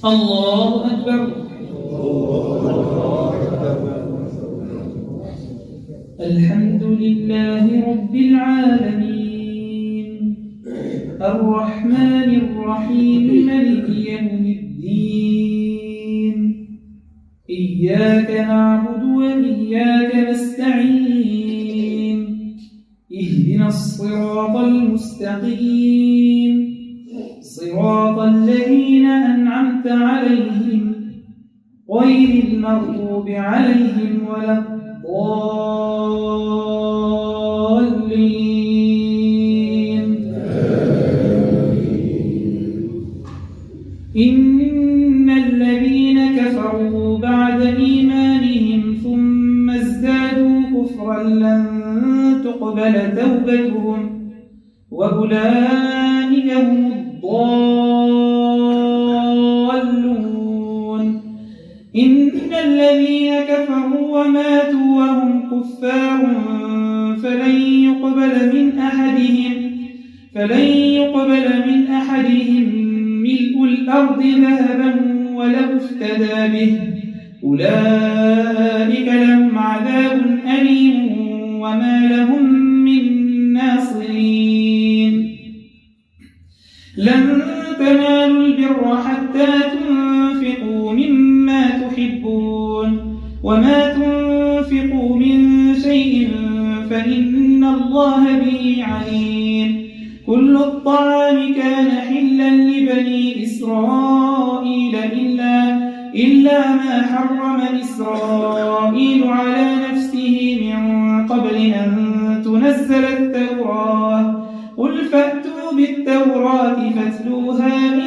الله أكبر. الحمد لله رب العالمين الرحمن الرحيم مالك يوم الدين إياك نعبد وإياك نستعين اهدنا الصراط المستقيم صراط الذين أنعمت عليهم غير المغضوب عليهم ولا الضالين. إن الذين كفروا بعد إيمانهم ثم ازدادوا كفرا لن تقبل توبتهم وأولئك هم الضالون. إن الذين كفروا وماتوا وهم كفار فلن يقبل من أحدهم ملء الأرض ذهبا ولو افتدى به أولئك لهم عذاب أليم وما لهم من ناصرين. لن تنالوا البر حتى تنفقوا مما تحبون وما تنفقوا من شيء فإن الله به عليم. كل الطعام كان حلا لبني إسرائيل إلا ما حرم إسرائيل على نفسه من قبل أن تنزل التوراة. قل فأتوا بالتوراة فاتلوها إن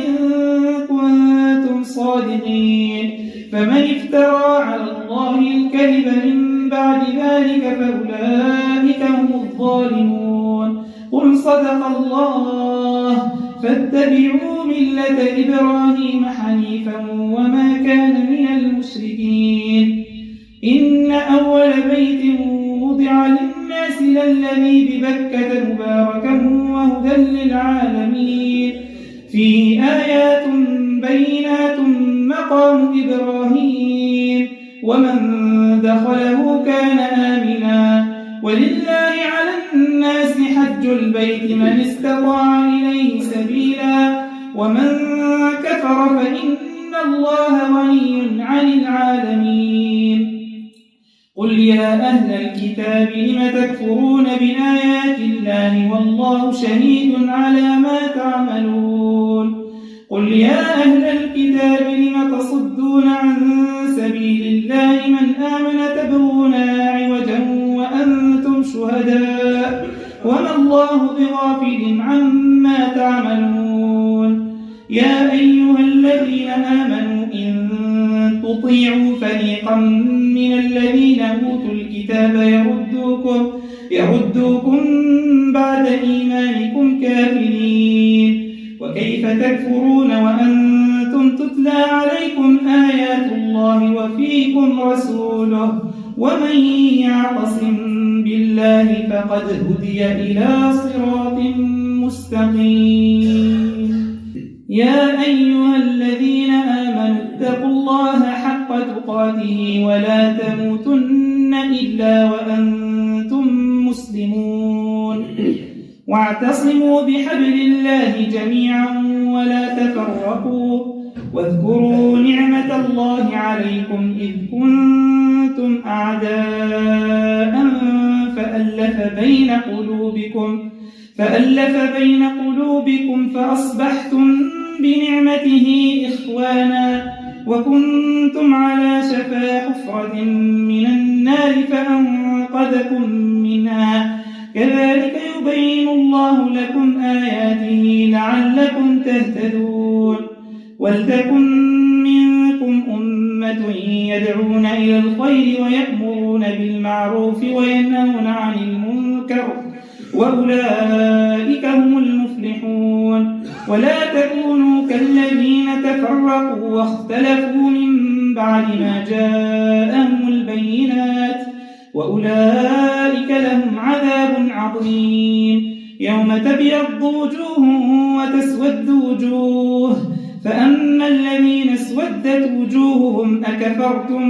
كنتم صادقين. فمن افترى على الله الكذب من بعد ذلك فأولئك هم الظالمون. قل صدق الله فاتبعوا ملة إبراهيم حنيفا وما كان من المشركين. إن أول بيت وضع للناس للذي ببكة مباركا وهدى للعالمين فيه آيات بينات مقام إبراهيم ومن دخله كان آمنا. ولله على الناس حج البيت من استطاع إليه سبيلا ومن كفر فإن الله غني عن العالمين. قل يا أهل الكتاب لم تكفرون بآيات الله والله شهيد على ما تعملون. قل يا أهل الكتاب لم تصدون عن سبيل الله من آمن تبغونها عوجا وأنتم شهداء وما الله بغافل عما تعملون. يا أيها الذين آمنوا إن تطيعوا فريقا من الذين أوتوا الكتاب يردوكم بعد إيمانكم كافرين. وكيف تكفرون وأنتم تتلى عليكم آيات الله وفيكم رسوله ومن يعتصم بالله فقد هدي إلى صراط مستقيم. يا أيها الذين آمنوا اتقوا الله حق تقاته ولا تموتن إلا وأنتم مسلمون. واعتصموا بحبل الله جميعا ولا تفرقوا واذكروا نعمة الله عليكم إذ كنتم أعداء فألف بين قلوبكم فأصبحتم بنعمته إخوانا وكنتم على شفا حفرة من النار فأنقذكم منها. كذلك يبين الله لكم آياته لعلكم تهتدون. ولتكن منكم أمة يدعون إلى الخير ويأمرون بالمعروف وينهون عن المنكر وأولئك هم المفلحون. ولا تكونوا كالذين تفرقوا واختلفوا من بعد ما جاءهم البينات وأولئك لهم عذاب عظيم. يوم تبيض وجوه وتسود وجوه فأما الذين اسودت وجوههم أكفرتم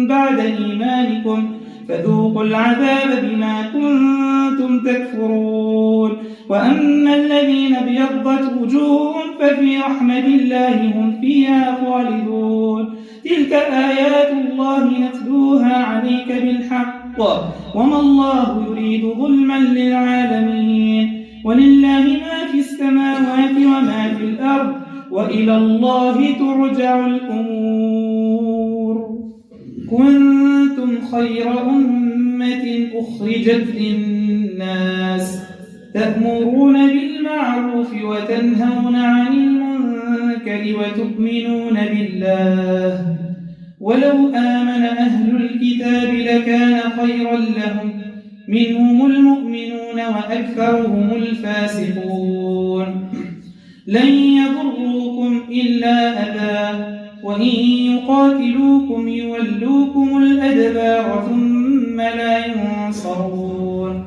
بعد إيمانكم فذوقوا العذاب بما كنتم تكفرون وأما الذين ابيضت وجوههم ففي رحمة الله هم فيها خالدون تلك آيات الله نتلوها عليك بالحق وما الله يريد ظلما للعالمين ولله ما في السماوات وما في الأرض وإلى الله ترجع الأمور كنتم خير أمة أخرجت للناس تأمرون بالمعروف وتنهون عن المنكر وتؤمنون بالله ولو آمن أهل الكتاب لكان خيرا لهم منهم المؤمنون وأكثرهم الفاسقون لن يضروكم إلا أذى وإن يقاتلوكم يولوكم الأدبار ثم لا ينصرون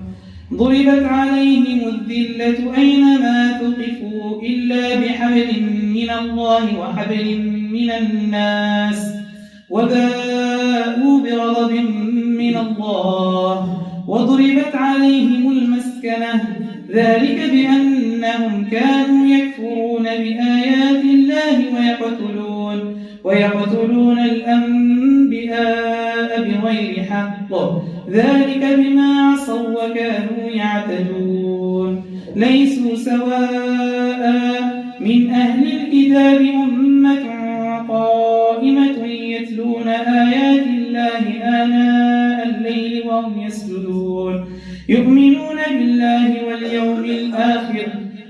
ضربت عليهم الذلة أينما ثقفوا إلا بحبل من الله وحبل من الناس وباءوا بغضب من الله وضربت عليهم المسكنة ذلك بأنهم كانوا يكفرون بآيات الله ويقتلون الأنبياء بغير حق ذلك بما عصوا وكانوا يعتدون ليسوا سواء من أهل الكتاب أمة قائمة يتلون آيات الله آناء الليل وهم يسجدون يؤمنون بالله واليوم الآخر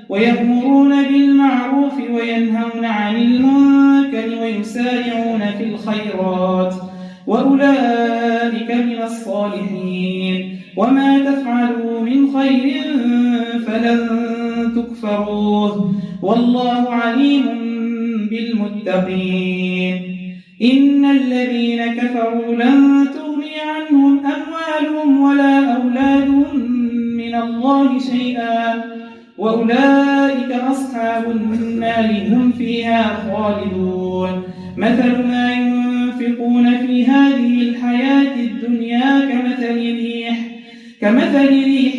ويأمرون بالمعروف وينهون عن المنكر ويسارعون في الخيرات وأولئك من الصالحين وما تفعلوا من خير فلن تكفروه والله عليم بالمتقين إن الذين كفروا لن تغني عنهم أموالهم ولا أولادهم من الله شيئا وأولئك أصحاب النار هم فيها خالدون مثل ما ينفقون في هذه الحياة الدنيا كمثل ريح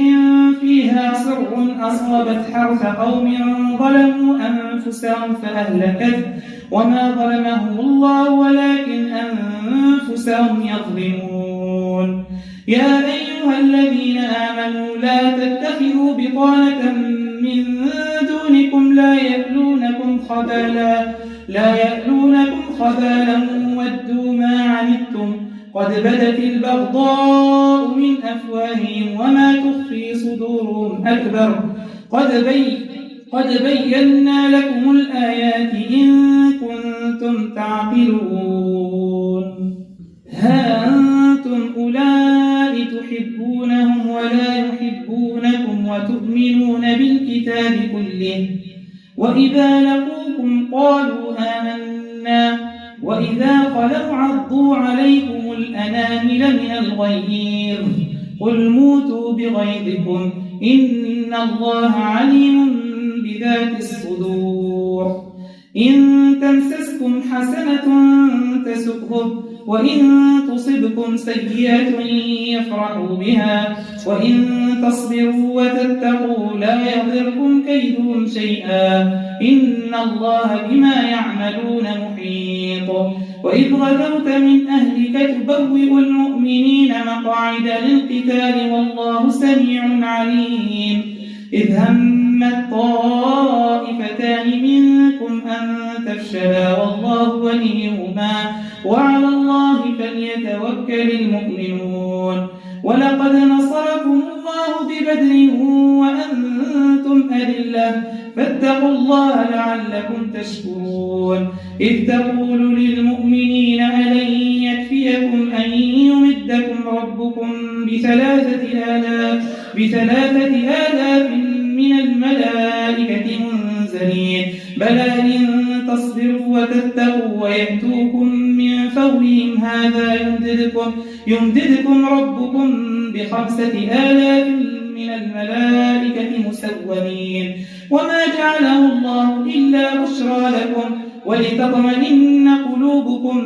فيها صر أصابت حرث قوم ظلموا أنفسهم فأهلكته وما ظلمهم الله ولكن أنفسهم يظلمون يا أيها الذين آمنوا لا تتخذوا بطانة من دونكم لا يألونكم خبالا ودوا ما عنتم قد بدت البغضاء من أفواههم وما تخفي صدورهم أكبر قد بينا لكم الآيات إن كنتم تعقلون ها أنتم أولئك تحبونهم ولا يحبونكم وتؤمنون بالكتاب كله وإذا لقوكم قالوا آمنا وإذا خلوا عضوا عليكم الأنامل من الغيظ قل موتوا بغيظكم إن الله عليم بذات الصدور إن تمسسكم حسنة تسؤهم وإن تصبكم سيئة يفرحوا بها وإن تصبروا وتتقوا لا يضركم كيدهم شيئا إن الله بما يعملون محيط وإذ غدوت من أهلك تبوئ المؤمنين مقاعد للقتال والله سميع عليم إذ همت طائفتان منكم أن تفشلا والله وليهما وعلى الله فليتوكل المؤمنون ولقد نصركم الله ببدر وأنتم أذلة فاتقوا الله لعلكم تشكرون إذ تقول للمؤمنين ألن يكفيكم أن يمدكم ربكم بثلاثة آلاف من الملائكة منزلين بلى إن تصبروا وتتقوا ويأتوكم من فورهم هذا يمددكم ربكم ب5000 من الملائكة مسومين وما جعله الله إلا بشرى لكم ولتطمئن قلوبكم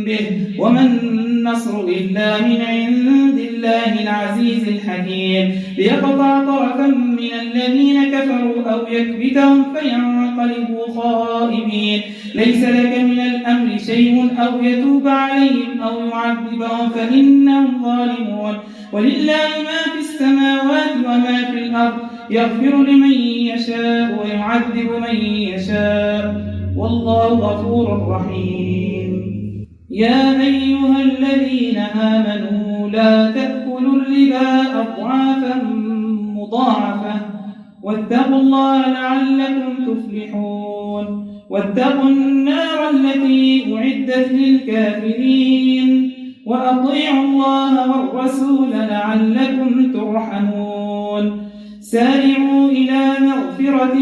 به وما النصر إلا من عند الله العزيز الحكيم ليقطع طرفا من الذين كفروا أو يكبتهم فينقلبوا خائبين ليس لك من الأمر شيء أو يتوب عليهم أو يعذبهم فإنهم ظالمون ولله ما في السماوات وما في الأرض يغفر لمن يشاء ويعذب من يشاء والله غفور رحيم يا أيها الذين آمنوا لا تأكلوا الربا أضعافا مضاعفة واتقوا الله لعلكم تفلحون واتقوا النار التي أعدت للكافرين وأطيعوا الله والرسول لعلكم ترحمون سارعوا إلى مغفرة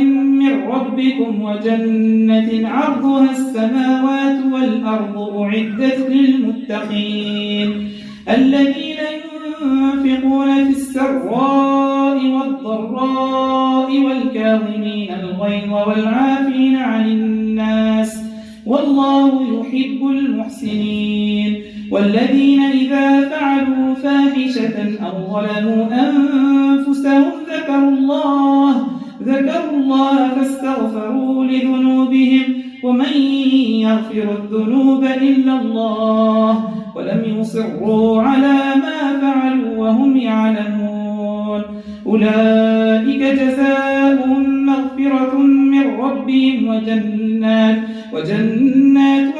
من ربكم وجنة عرضها السماوات والأرض أعدت للمتقين الذين ينفقون في السراء والضراء والكاظمين الغيظ والعافين عن الناس والله يحب المحسنين والذين إذا فعلوا فاحشة أو ظلموا أنفسهم ذكروا الله فاستغفروا لذنوبهم ومن يغفر الذنوب إلا الله ولم يصروا على ما فعلوا وهم يعلمون أولئك جزاؤهم مغفرة من ربهم وجنات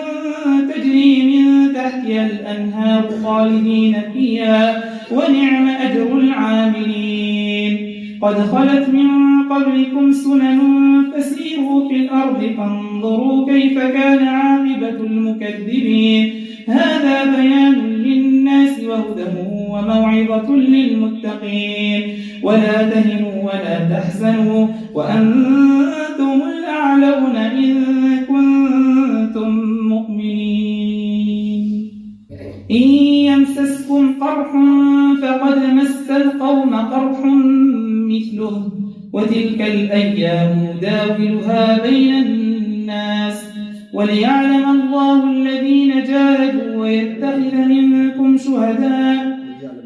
تجري من تحتها الأنهار خالدين فيها ونعم أجر العاملين قد خلت من قبلكم سنن فسيروا في الأرض فانظروا كيف كان عاقبة المكذبين هذا بيان للناس وهدى وموعظة للمتقين ولا تهنوا ولا تحزنوا وأنتم الأعلون إن كنتم مؤمنين إن يمسسكم قرح فقد مس القوم قرح مثله وتلك الأيام نداولها بين الناس وليعلم الله الذين جاهدوا ويتخذ منكم شهداء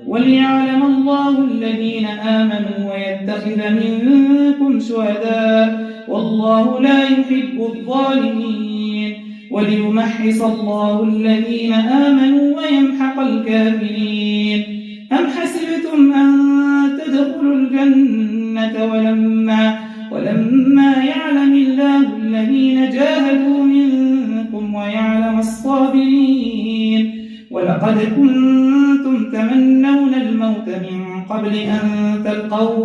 وليعلم الله الذين آمنوا ويتخذ منكم شهداء والله لا يحب الظالمين وليمحص الله الذين آمنوا ويمحق الكافرين أم حسبتم أن تدخلوا الجنة ولما يعلم الله الذين جاهدوا منكم ويعلم الصابرين ولقد كنتم تمنون الموت من قبل أن تلقوه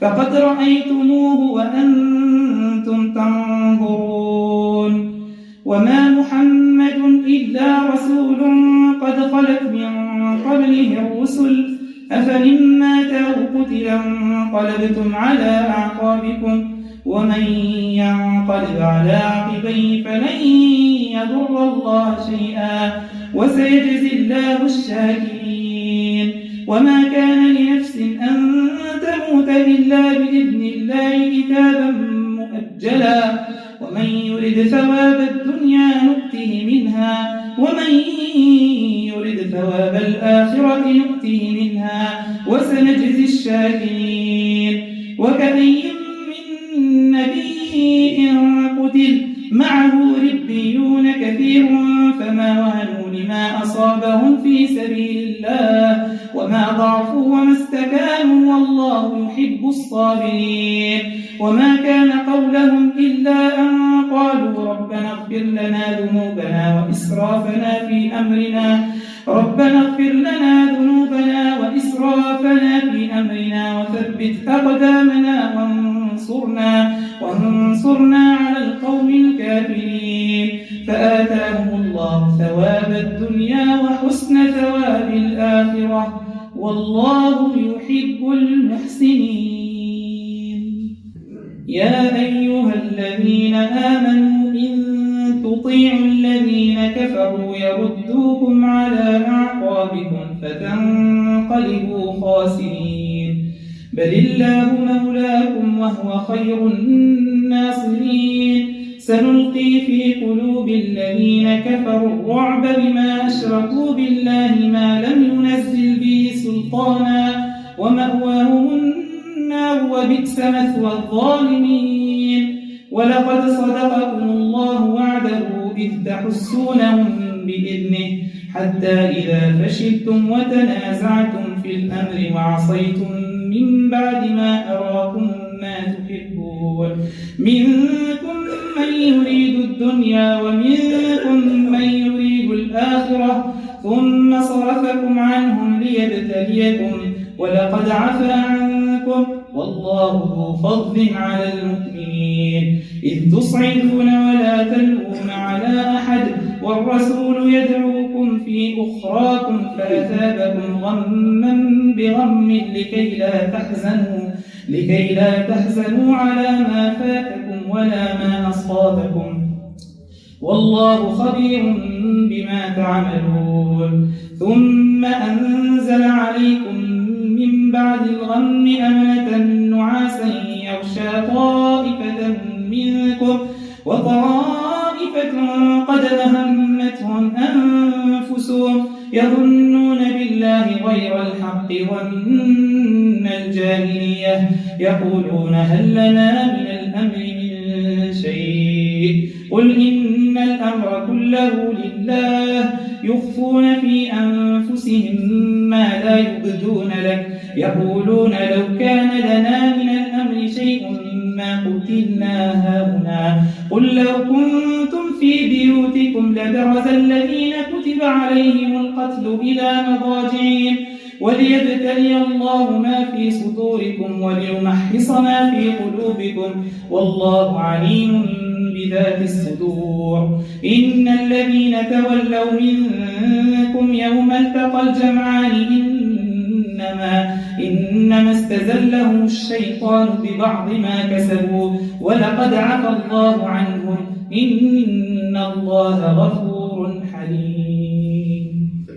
فقد رأيتموه وأنتم تنظرون وما محمد إلا رسول قد خلت من قبله الرسل أفإن مات أو قتل انقلبتم على أعقابكم ومن ينقلب على عقبيه فلن يضر الله شيئا وسيجزي الله الشاكرين وما كان لنفس أن تموت إلا بإذن الله كتابا مؤجلا ومن يرد ثواب الدنيا نؤته منها ومن يرد ثواب الآخرة نؤته منها وسنجزي الشاكرين وكأي من نبي قتل معه ربيون كثير فما وهنوا لما أصابهم في سبيل الله وما ضعفوا وما استكانوا والله يحب الصابرين وما كان قولهم إلا أن قالوا ربنا اغفر لنا ذنوبنا وإسرافنا في أمرنا وثبت أقدامنا وانصرنا على القوم الكافرين فآتاهم الله ثواب الدنيا وحسن ثواب الآخرة والله يحب المحسنين يا أيها الذين آمنوا إن تطيعوا الذين كفروا يردوكم على أعقابكم فتنقلبوا خاسرين بل الله مولاكم وهو خير الناصرين سنلقي في قلوب الذين كفروا الرعب بما أشركوا بالله ما لم ينزل به سلطانا ومأواهم النار وبئس مثوى الظالمين. ولقد صدقكم الله وعده إذ تحسونهم بإذنه حتى إذا فشلتم وتنازعتم في الأمر وعصيتم من بعد ما أراكم ما تحبون منكم من يريد الدنيا ومنكم من يريد الآخرة ثم صرفكم عنهم ليبتليكم ولقد عفا عنكم والله ذو فضل على المؤمنين إذ تصعدون ولا تلوون على أحد والرسول يدعوكم في أخراكم فأثابكم غما بغم لكي لا تحزنوا على ما فاتكم ولا ما أصابكم والله خبير بما تعملون. ثم أنزل عليكم من بعد الغم أمنة نعاسا يغشى طائفة منكم وطائفة قد أهمتهم أنفسهم يظنون بالله غير الحق ظن الجاهلية يقولون هل لنا من الأمر من شيء قل إن الأمر كله لله يخفون في أنفسهم ما لا يبدون لك يقولون لو كان لنا من الأمر شيء ما قتلنا هاهنا قل لو كنتم في بيوتكم لبرز الذين كتب عليهم القتل إلى مضاجعهم وليبتلي الله ما في صدوركم وليمحص ما في قلوبكم والله عليم بذات الصدور. إن الذين تولوا منكم يوم التقى الجمعان إنما استزلهم الشيطان ببعض ما كسبوا ولقد عفى الله عنهم إن الله غفور حليم.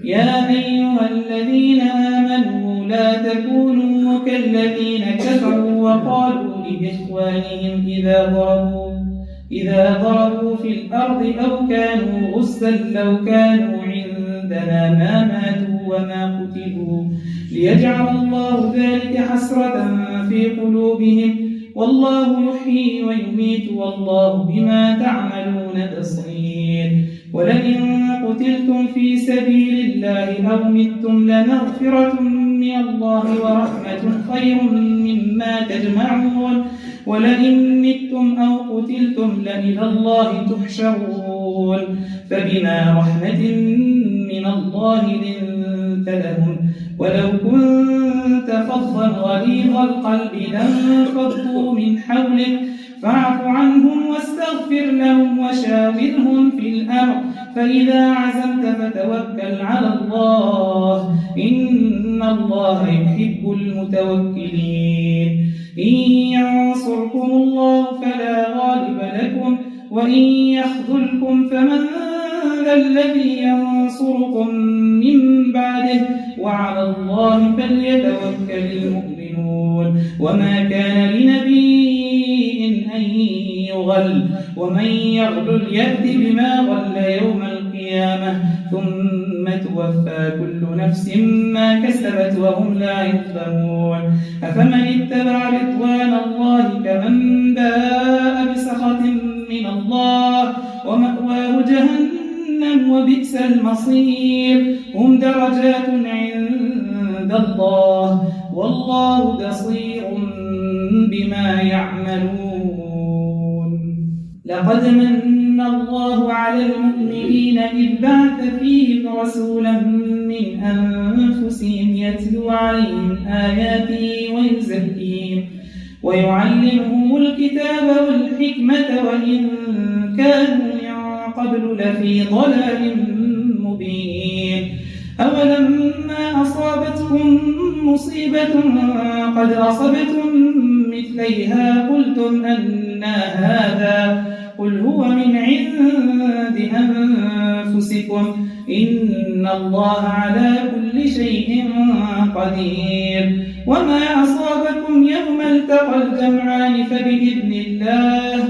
يا أيها الذين آمنوا لا تكونوا كالذين كفروا وقالوا لإخوانهم إذا ضربوا في الأرض أو كانوا غزا لو كانوا عندنا ما ماتوا وما قتلوا ليجعل الله ذلك حسرة في قلوبهم والله يحيي ويميت والله بما تعملون بصير. ولئن قتلتم في سبيل الله أو متم لمغفرة من الله ورحمة خير مما تجمعون ولئن متم أو قتلتم لإلى الله تحشرون. فبما رحمة من الله لنت لهم ولو كنت فظا غليظ القلب لانفضوا من حولك فاعف عنهم واستغفر لهم وشاورهم في الأمر فإذا عزمت فتوكل على الله إن الله يحب المتوكلين. إن ينصركم الله فلا غالب لكم وإن يخذلكم فمن ذا الذي ينصركم من بعده وعلى الله فليتوكل المؤمنون. وما كان لنبي أن يغل ومن يغلل يأت بما غل يوم القيامة ثم توفى كل نفس ما كسبت وهم لا يظلمون. أفمن اتبع رضوان الله كمن باء بسخط من الله ومأواه جهنم وبئس المصير. هم درجات عند الله والله بصير بما يعملون. لقد من الله على المؤمنين إذ بعث فيهم رسولا من أنفسهم يتلو عليهم آياته ويزكيهم ويعلمهم الكتاب والحكمة وإن كانوا من قبل لفي ضلال مبين. أولما أصابتكم مصيبة قد أصبتم مثليها قلتم أنى هذا قل هو من عند أنفسكم إن الله على كل شيء قدير. وما أصابكم يوم التقى الجمعان فبإذن الله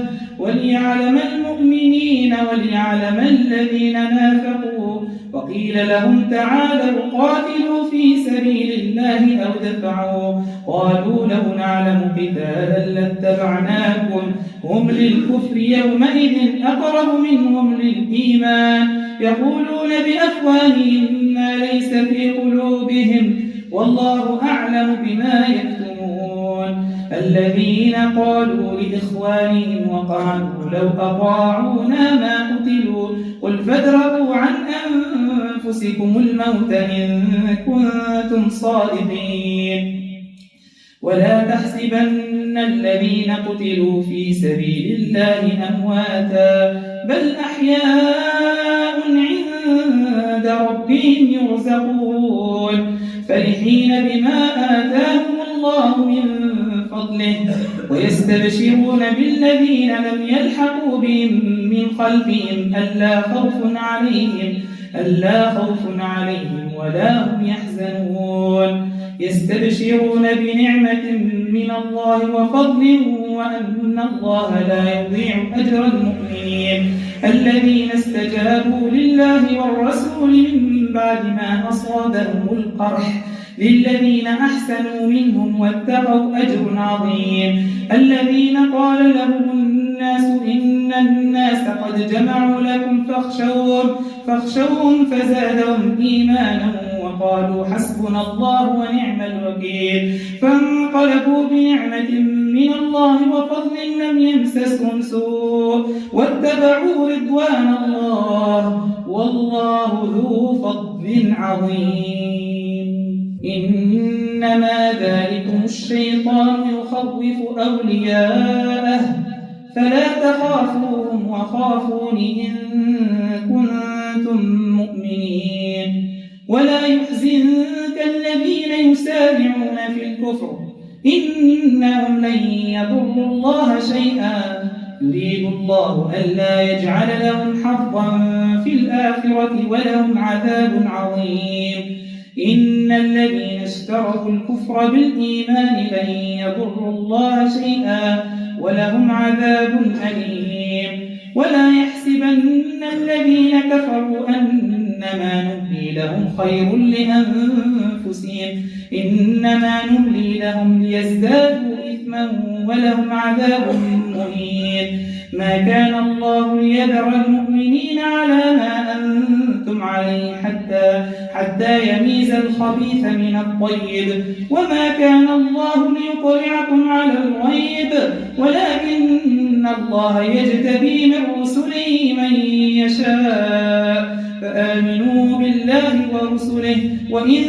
وليعلم المؤمنين وليعلم الذين نافقوا. وقيل لهم تعالوا قاتلوا في سبيل الله أو دفعوا. قالوا لو نعلم قتالا لاتبعناكم هم للكفر يومئذ أقرب منهم للإيمان يقولون بأفواههم ما ليس في قلوبهم والله أعلم بما يكتمون. الذين قالوا لإخوانهم وقالوا لو أطاعونا ما قتلوا قل فادرءوا عن أنفسكم الموت إن كنتم صادقين. ولا تحسبن الذين قتلوا في سبيل الله أمواتا بل أحياء عند ربهم يرزقون فرحين بما آتاهم الله من فضله ويستبشرون بالذين لم يلحقوا بهم من خلفهم ألا خوف عليهم ولا هم يحزنون. يستبشرون بنعمة من الله وفضل وأن الله لا يضيع أجر المؤمنين الذين استجابوا لله والرسول من بعد ما أصابهم القرح للذين أحسنوا منهم واتقوا أجر عظيم. الذين قال لهم الناس إن الناس قد جمعوا لكم فاخشوهم فزادهم إيمانا وقالوا حسبنا الله ونعم الوكيل. فانقلبوا بنعمة من الله وفضل لم يمسسهم سوء واتبعوا رضوان الله والله ذو فضل عظيم. إنما ذلكم الشيطان يخوف أولياءه فلا تخافوهم وخافون إن كنتم مؤمنين. ولا يحزنك الذين يسارعون في الكفر إنهم لن يضروا الله شيئا يريد الله ألا يجعل لهم حظا في الآخرة ولهم عذاب عظيم. إن الذين اشتروا الكفر بالإيمان لن يضروا الله شيئا ولهم عذاب أليم. ولا يحسبن الذين كفروا أنما نملي لهم خير لأنفسهم إنما نملي لهم ليزدادوا إثما ولهم عذاب مهين. ما كان الله ليذر المؤمنين على ما أنتم عليه حتى يميز الخبيث من الطيب وما كان الله ليطلعكم على الغيب ولكن الله يجتبي من رسله من يشاء فآمنوا بالله ورسله وإن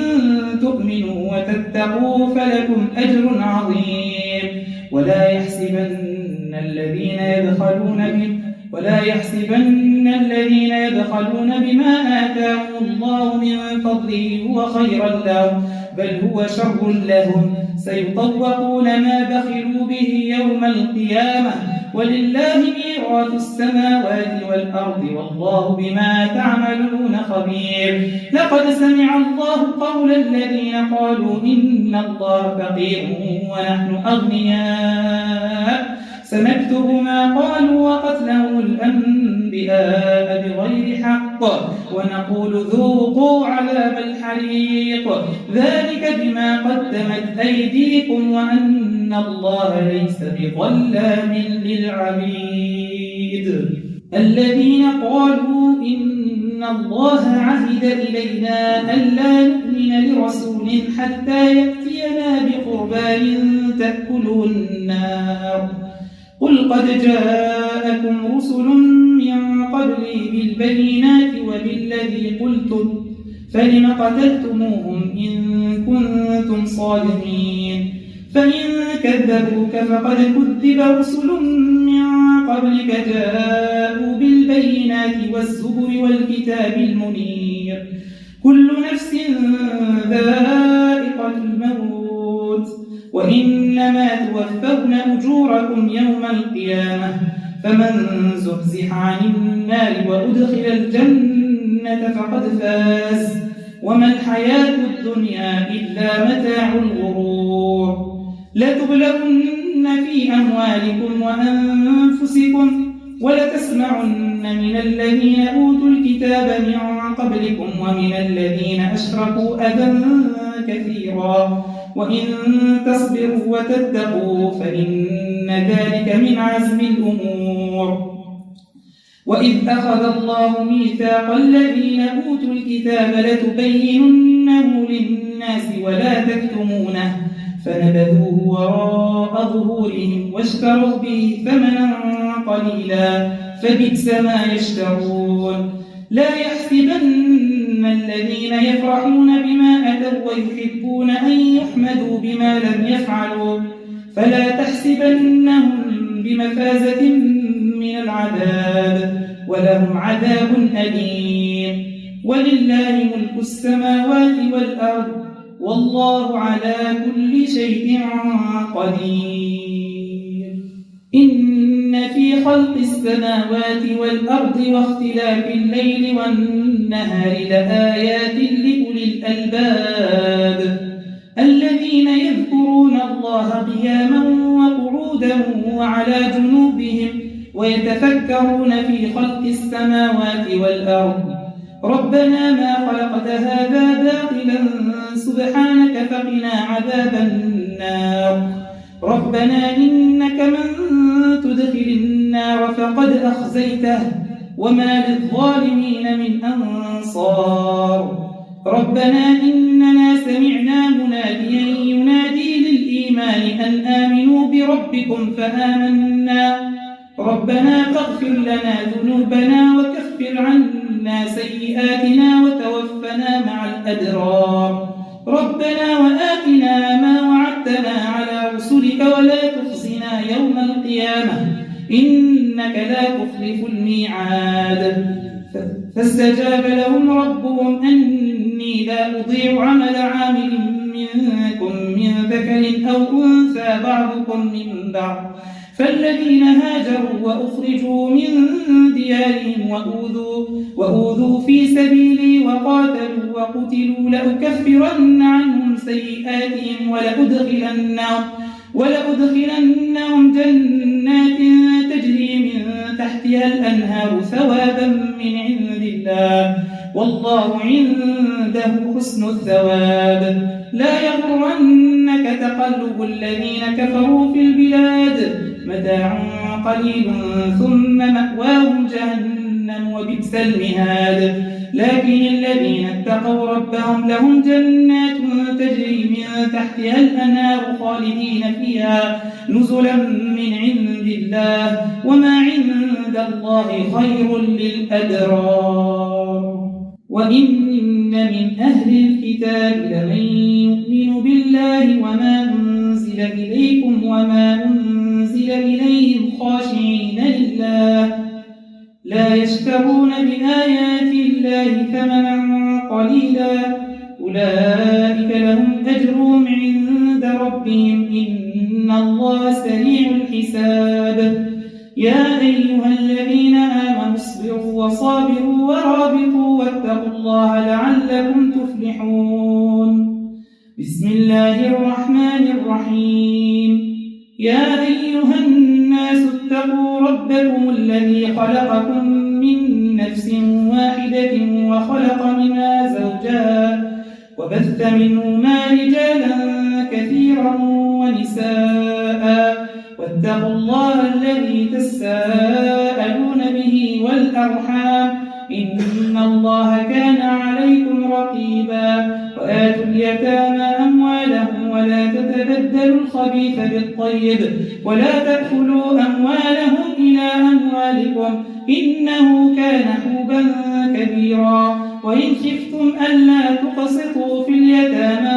تؤمنوا وتتقوا فلكم أجر عظيم. ولا يحسبن الذين يبخلون بما آتاهم الله من فضله هو خيرا لهم بل هو شر لهم سيطوقون ما بخلوا به يوم القيامة ولله ميراث السماوات والأرض والله بما تعملون خبير. لقد سمع الله قول الذين قالوا إن الله فقير ونحن أغنياء سنكتب ما قالوا وقتلهم الأنبياء بغير حق ونقول ذوقوا عذاب الحريق ذلك بما قدمت أيديكم وأن الله ليس بظلام للعبيد. الذين قالوا إن الله عهد إلينا ألا نؤمن لرسول حتى يأتينا بقربان تأكله النار قل قد جاءكم رسل من قبلي بالبينات وبالذي قلتم فلم قتلتموهم إن كنتم صادقين. فإن كذبوك فقد كذب رسل من قبلك جاءوا بالبينات والزبر والكتاب المنير كل نفس ذائقة الموت وإنما توفون أجوركم يوم القيامة فمن زحزح عن النار وأدخل الجنة فقد فاز وما الحياة الدنيا إلا متاع الغرور. لتبلغن في أموالكم وأنفسكم ولتسمعن من الذين أوتوا الكتاب من قبلكم ومن الذين أشركوا أذى كثيرا وإن تصبروا وتتقوا فإن ذلك من عزم الأمور. وإذ أخذ الله ميثاق الذين أوتوا الكتاب لتبيننه للناس ولا تكتمونه فنبذوه وراء ظهورهم واشتروا به ثمنا قليلا فبئس ما يشترون. لا يحسبن الذين يفرحون بما أتوا ويحبون أن يحمدوا بما لم يفعلوا فلا تحسبنهم بمفازة من العذاب ولهم عذاب أليم. ولله ملك السماوات والأرض والله على كل شيء قدير. إن في خلق السماوات والأرض واختلاف الليل والنهار لآيات لأولي الألباب الذين يذكرون الله قياما وقعودا وعلى جنوبهم ويتفكرون في خلق السماوات والأرض ربنا ما خلقت هذا باطلا سبحانك فقنا عذاب النار. ربنا إنك من تدخل النار فقد أخزيته وما للظالمين من أنصار. ربنا إننا سمعنا مناديا ينادي للإيمان أن آمنوا بربكم فآمنا ربنا فاغفر لنا ذنوبنا وكفر عنا سيئاتنا وتوفنا مع الأبرار. ربنا وآتنا ما وعدتنا على رسلك ولا تخزنا يوم القيامة إنك لا تخلف الميعاد. فاستجاب لهم ربهم أني لا أضيع عمل عامل منكم من ذكر أو أنثى بعضكم من بعض فالذين هاجروا وأخرجوا من ديارهم وأوذوا في سبيلي وقاتلوا وقتلوا لأكفرن عنهم سيئاتهم ولأدخلنهم جنات تجري من تحتها الأنهار ثوابا من عند الله والله عنده حسن الثواب. لا يغرنك تقلب الذين كفروا في البلاد متاع قليل ثم مأواهم جهنم وبئس المهاد. لكن الذين اتقوا ربهم لهم جنات تجري من تحتها الأنهار خالدين فيها نزلا من عند الله وما عند الله خير للأبرار. وإن من أهل الكتاب لمن يؤمن بالله وما أنزل إليكم وما أنزل إليهم خاشعين لله لا يشترون بآيات الله ثمنا قليلا أولئك لهم أجرهم عند ربهم إن الله سريع الحساب. يا أيها الذين آمنوا اصبروا وصابروا ورابطوا واتقوا الله لعلكم تفلحون. بسم الله الرحمن الرحيم. يا أيها الناس اتقوا ربكم الذي خلقكم من نفس واحدة وخلق منها زوجها وبث منهما رجالا كثيرا ونساء واتقوا الله الذي تساءلون به والأرحام إن الله كان عليكم رقيبا. وآتوا اليتامى أموالهم ولا تتبدلوا الخبيث بالطيب ولا تأكلوا أموالهم إلى أموالكم إنه كان حوبا كبيرا. وإن خفتم ألا تقسطوا في اليتامى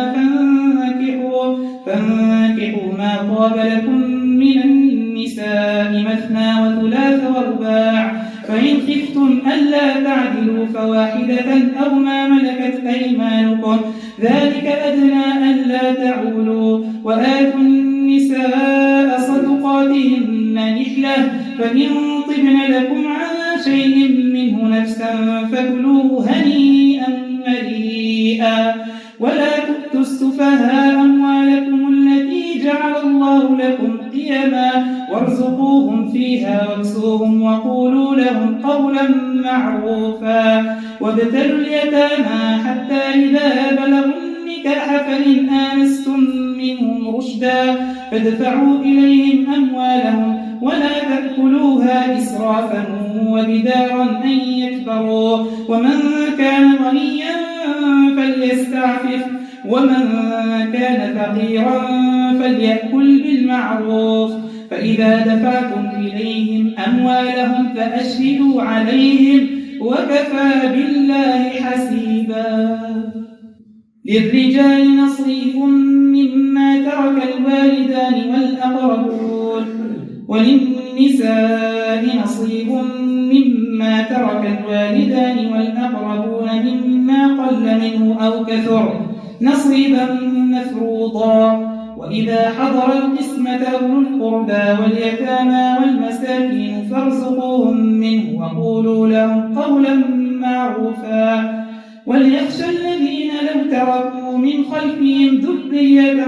فانكحوا ما طاب لكم من النساء مثنى وثلاث ورباع فإن خفتم ألا تعدلوا فواحدة أو ما ملكت أيمانكم ذلك أدنى ألا تعولوا. وآتوا النساء صدقاتهن نحلة فإن طبن لكم عن شيء منه نفسا فكلوه هنيئا مريئا. ولا تؤتوا السفهاء أموالكم التي جعل الله لكم قيما وارزقوهم فيها واكسوهم وقولوا لهم قولا معروفا وابتلوا اليتامى حتى إذا بلغوا النكاح فإن آنستم منهم رشدا فادفعوا إليهم أموالهم ولا تأكلوها إسرافا وبدارا أن يكبروا ومن كان غنيا فليستعفف ومن كان فقيرا فليأكل بالمعروف فإذا دفعتم إليهم أموالهم فأشهدوا عليهم وكفى بالله حسيبا للرجال نصيب مما ترك الوالدان والأقربون وللنساء نصيب مما ترك الوالدان والأقربون مما قل منه أو كثر نصيبا مفروضا وإذا حضر القسمة أولو القربى واليتامى والمساكين فارزقوهم منه وقولوا لهم قولا معروفا وليخشى الذين لو تركوا من خلفهم ذرية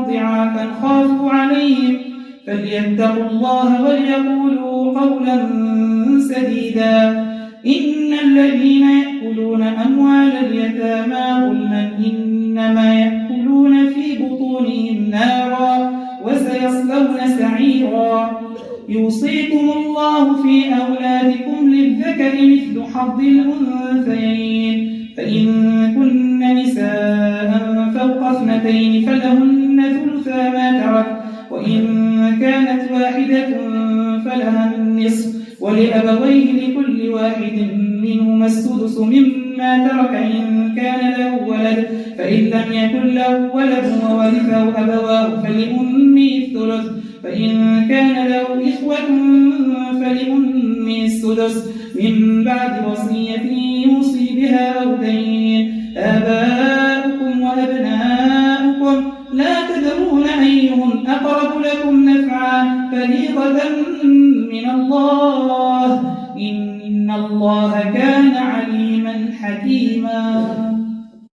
ضعافا خافوا عليهم فليتقوا الله وليقولوا قولا سديدا إن الذين يأكلون أموال اليتامى ظلما إنما يأكلون في بطونهم نارا وسيصلون سعيرا يوصيكم الله في أولادكم للذكر مثل حظ الأنثيين فإن كن نساء فوق اثنتين فلهن ثلثا ما ترك وإن كانت واحدة فلها النصف ولأبويه لكل واحد منهما السدس مما ترك إن كان له ولد فإن لم يكن له ولد وورثه أبواه فلأمه الثلث فإن كان له إخوة فلأمه السدس من بعد وصية يوصي بها أو دين آباؤكم وأبناؤكم لا تدرون أيهم أقرب لكم نفعا فريضة من الله إن الله كان عليما حكيما